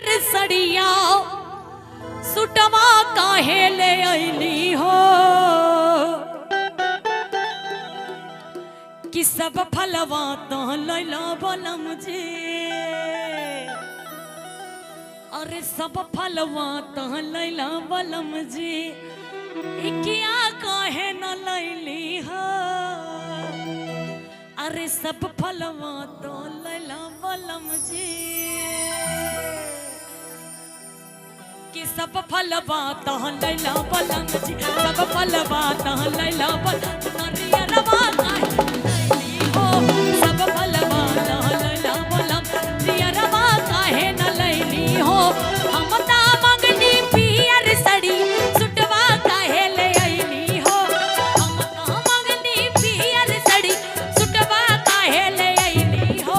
सड़िया सुटवा काहे ले आईली हो कि सब फलवा तो लैला बलम जी। अरे सब फलवा तो लैला बलम जी क्या काहे न लैली हो। अरे सब फलवा तो लैला बलम जी कि सब फलवा तो लैला बलम जी। सब फलवा तो लैला बलम नरियरवा काहे हो। सब फलवा तो लैला बलम नरियरवा काहे न लैली हो। हम ता मंगनी पियर सड़ी सुटवा काहे ले आईली हो। हम ता मंगनी पियर सड़ी सुटवा काहे ले आईली हो।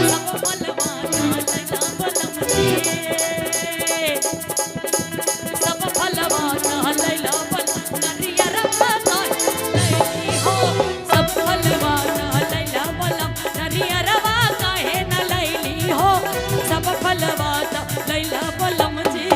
सब फलवा तो लैला बलम जी। सब फलवा तो लैला बलम नरियरवा काहे लैली हो। सब फलवा तो लैला बलम नरियरवा काहे न लैली हो। सब फलवा तो लैला बलम जी।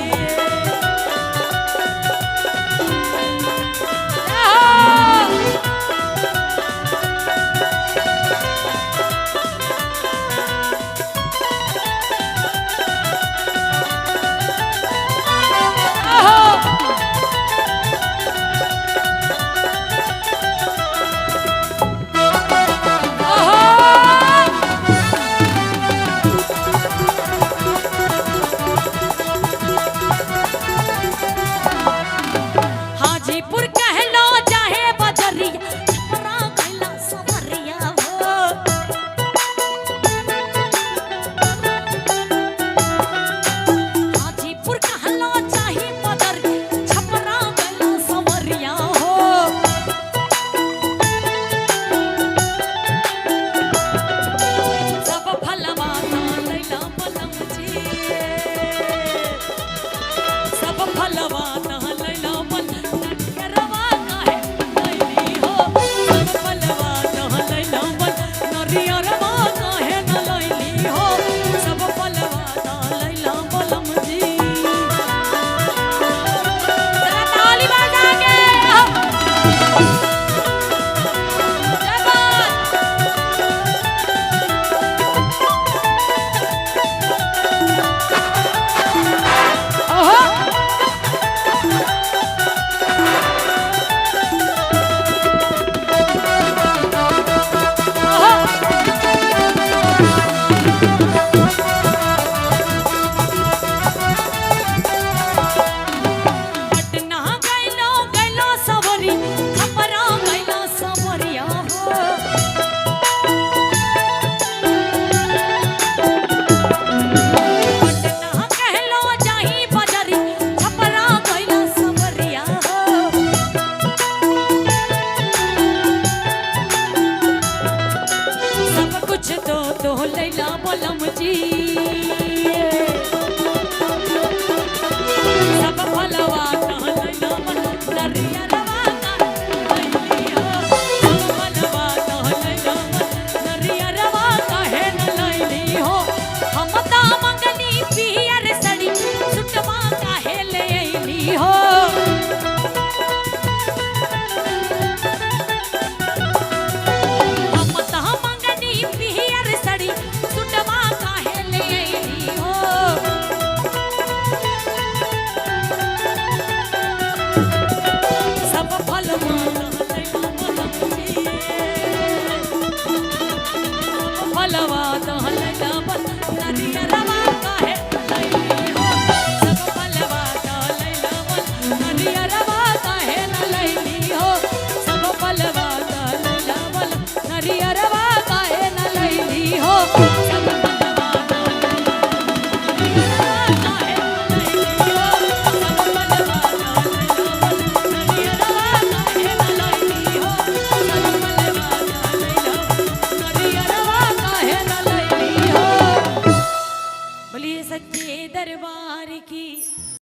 हाजीपुर कहलो चाहे बजरिया छपरा गैला सवरिया हो। हाजीपुर कहलो चाहे बजरिया छपरा गैला सवरिया हो। सब फलवा तो लैला बलम जी। सब फलवा तो लैला बलम नरियरवा काहे लैली हो। सब फलवा तो लैला बलम नरियरवा काहे न लैली हो। सब फलवा तो लैला बलम जी। जरा ताली बजा के पटना गैलो गैलो सवरी छपरा गैलो सवरिया हो। पटना कहलो जाही बजरी छपरा गैलो सवरिया हो। सब कुछ तो लैला बलम जी। सब फलवा तो लैला बलम नरियरवा काहे लैली हो। सब फलवा तो लैला बलम नरियरवा काहे न लैली हो। हम ता मंगनी पियर सड़ी सुटवा काहे ले आईली हो। हम ता मंगनी पियर सड़ी सुटवा काहे ले आईली हो। सब फलवा तो लैला बलम जी। सब फलवा तो